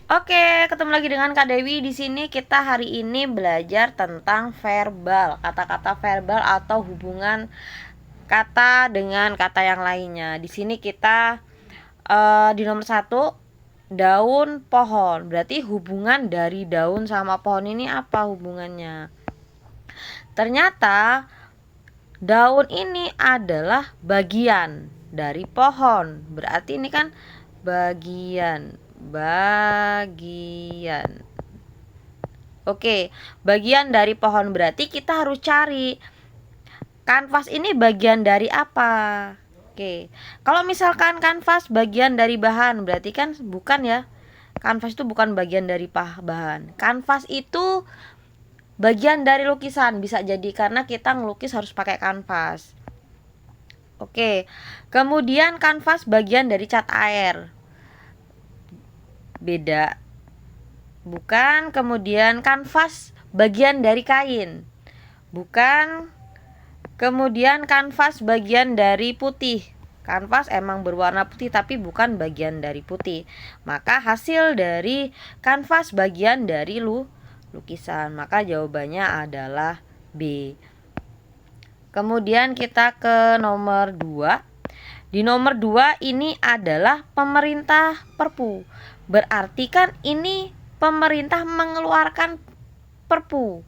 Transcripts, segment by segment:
Oke, ketemu lagi dengan Kak Dewi. Di sini kita hari ini belajar tentang verbal, kata-kata verbal atau hubungan kata dengan kata yang lainnya. Di sini kita di nomor 1, daun pohon. Berarti hubungan dari daun sama pohon ini apa hubungannya? Ternyata daun ini adalah bagian dari pohon. Berarti ini kan bagian. Oke, bagian dari pohon berarti kita harus cari kanvas ini bagian dari apa. Oke, kalau misalkan kanvas bagian dari bahan berarti kan bukan ya. Kanvas itu bukan bagian dari bahan. Kanvas itu bagian dari lukisan, bisa jadi karena kita ngelukis harus pakai kanvas. Oke, kemudian kanvas bagian dari cat air, beda. Bukan. Kemudian kanvas bagian dari kain, bukan. Kemudian kanvas bagian dari putih. Kanvas emang berwarna putih tapi bukan bagian dari putih. Maka hasil dari kanvas bagian dari lukisan. Maka jawabannya adalah B. Kemudian kita ke nomor 2. Di nomor 2 ini adalah pemerintah Perpu. Berarti kan ini pemerintah mengeluarkan Perpu.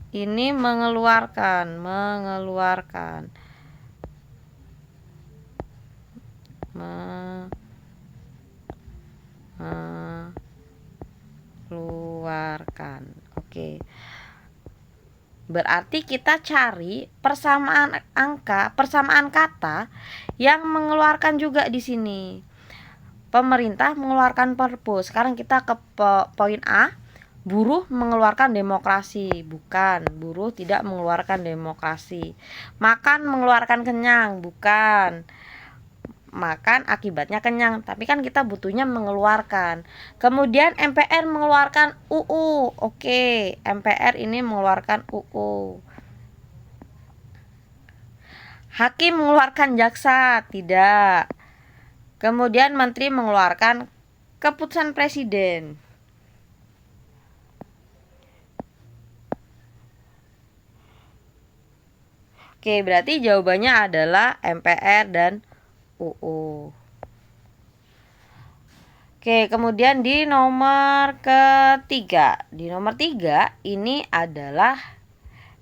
Ini mengeluarkan Oke. Berarti kita cari persamaan angka, persamaan kata yang mengeluarkan juga di sini. Pemerintah mengeluarkan Perpu. Sekarang kita ke poin A. Buruh mengeluarkan demokrasi. Bukan, buruh tidak mengeluarkan demokrasi. Makan mengeluarkan kenyang. Bukan, makan akibatnya kenyang, tapi kan kita butuhnya mengeluarkan. Kemudian MPR mengeluarkan UU. Oke, MPR ini mengeluarkan UU. Hakim mengeluarkan jaksa. Tidak. Kemudian menteri mengeluarkan keputusan presiden. Oke, berarti jawabannya adalah MPR dan UU. Oke, kemudian di nomor ketiga. Di nomor 3 ini adalah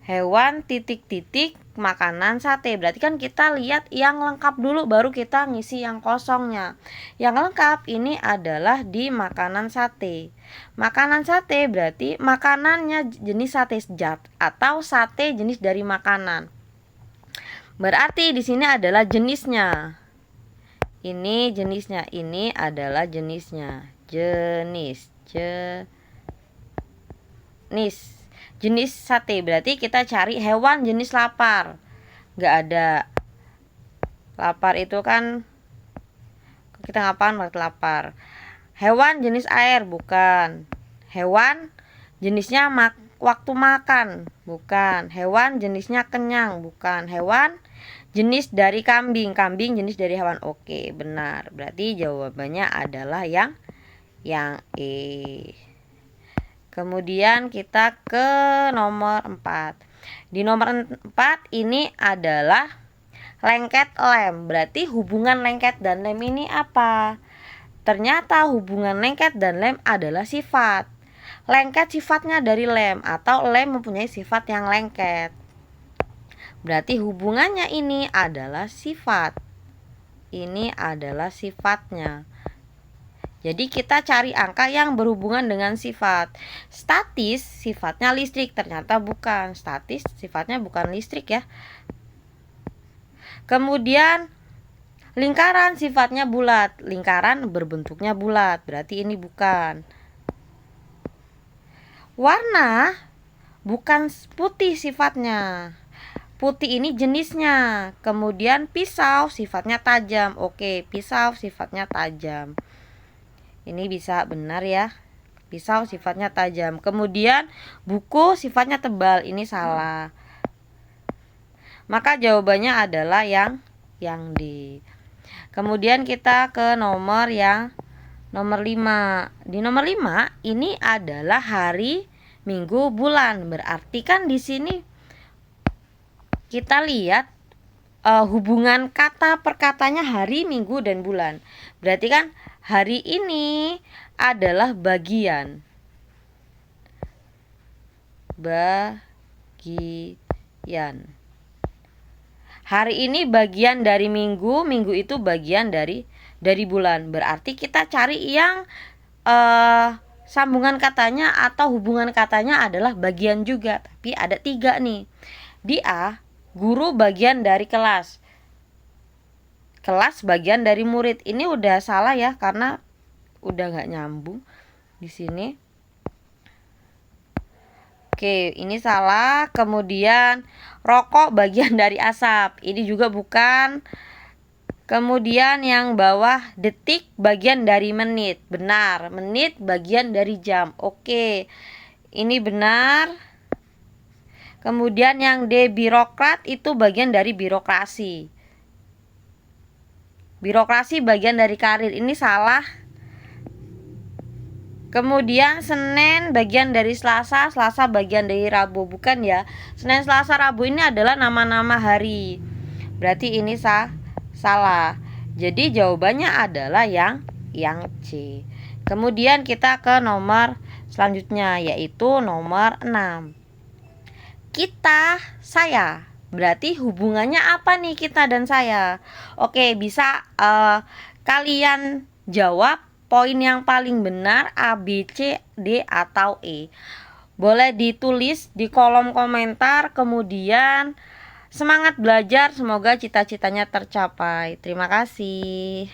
hewan titik-titik makanan sate. Berarti kan kita lihat yang lengkap dulu baru kita ngisi yang kosongnya. Yang lengkap ini adalah di makanan sate. Makanan sate berarti makanannya jenis sate sejat atau sate jenis dari makanan. Berarti di sini adalah jenisnya. Ini jenisnya, ini adalah jenisnya. Jenis sate. Berarti kita cari hewan jenis lapar. Gak ada. Lapar itu kan kita ngapain waktu lapar. Hewan jenis air, bukan. Hewan jenisnya waktu makan, bukan. Hewan jenisnya kenyang, bukan. Hewan jenis dari kambing jenis dari hewan. Oke, benar. Berarti jawabannya adalah yang E. Kemudian kita ke nomor 4. Di nomor 4 ini adalah lengket lem. Berarti hubungan lengket dan lem ini apa? Ternyata hubungan lengket dan lem adalah sifat. Lengket sifatnya dari lem atau lem mempunyai sifat yang lengket. Berarti hubungannya ini adalah sifat. Ini adalah sifatnya. Jadi kita cari angka yang berhubungan dengan sifat. Statis sifatnya listrik, ternyata bukan. Statis sifatnya bukan listrik ya. Kemudian lingkaran sifatnya bulat, lingkaran berbentuknya bulat, berarti ini bukan. Warna bukan putih sifatnya. Putih ini jenisnya. Kemudian pisau sifatnya tajam. Oke, pisau sifatnya tajam. Ini bisa benar ya. Pisau sifatnya tajam. Kemudian buku sifatnya tebal. Ini salah. Maka jawabannya adalah yang D. Kemudian kita ke nomor 5. Di nomor 5 ini adalah hari, minggu, bulan. Berarti kan di sini kita lihat hubungan kata per katanya hari, minggu, dan bulan. Berarti kan hari ini adalah bagian. Hari ini bagian dari minggu, minggu itu bagian dari bulan. Berarti kita cari yang sambungan katanya atau hubungan katanya adalah bagian juga. Tapi ada 3 nih. Di A, guru bagian dari kelas. Kelas bagian dari murid. Ini udah salah ya, karena udah nggak nyambung di sini. Oke, ini salah. Kemudian rokok bagian dari asap. Ini juga bukan. Kemudian yang bawah, detik bagian dari menit. Benar, menit bagian dari jam. Oke, ini benar. Kemudian yang D, birokrat, itu bagian dari birokrasi. Birokrasi bagian dari karir. Ini salah. Kemudian Senin bagian dari Selasa, Selasa bagian dari Rabu. Bukan ya, Senin, Selasa, Rabu ini adalah nama-nama hari. Berarti ini salah. Jadi jawabannya adalah yang C. Kemudian kita ke nomor selanjutnya, yaitu nomor 6. Kita, saya. Berarti hubungannya apa nih kita dan saya? Oke, bisa kalian jawab poin yang paling benar A, B, C, D, atau E. Boleh ditulis di kolom komentar. Kemudian semangat belajar, semoga cita-citanya tercapai. Terima kasih.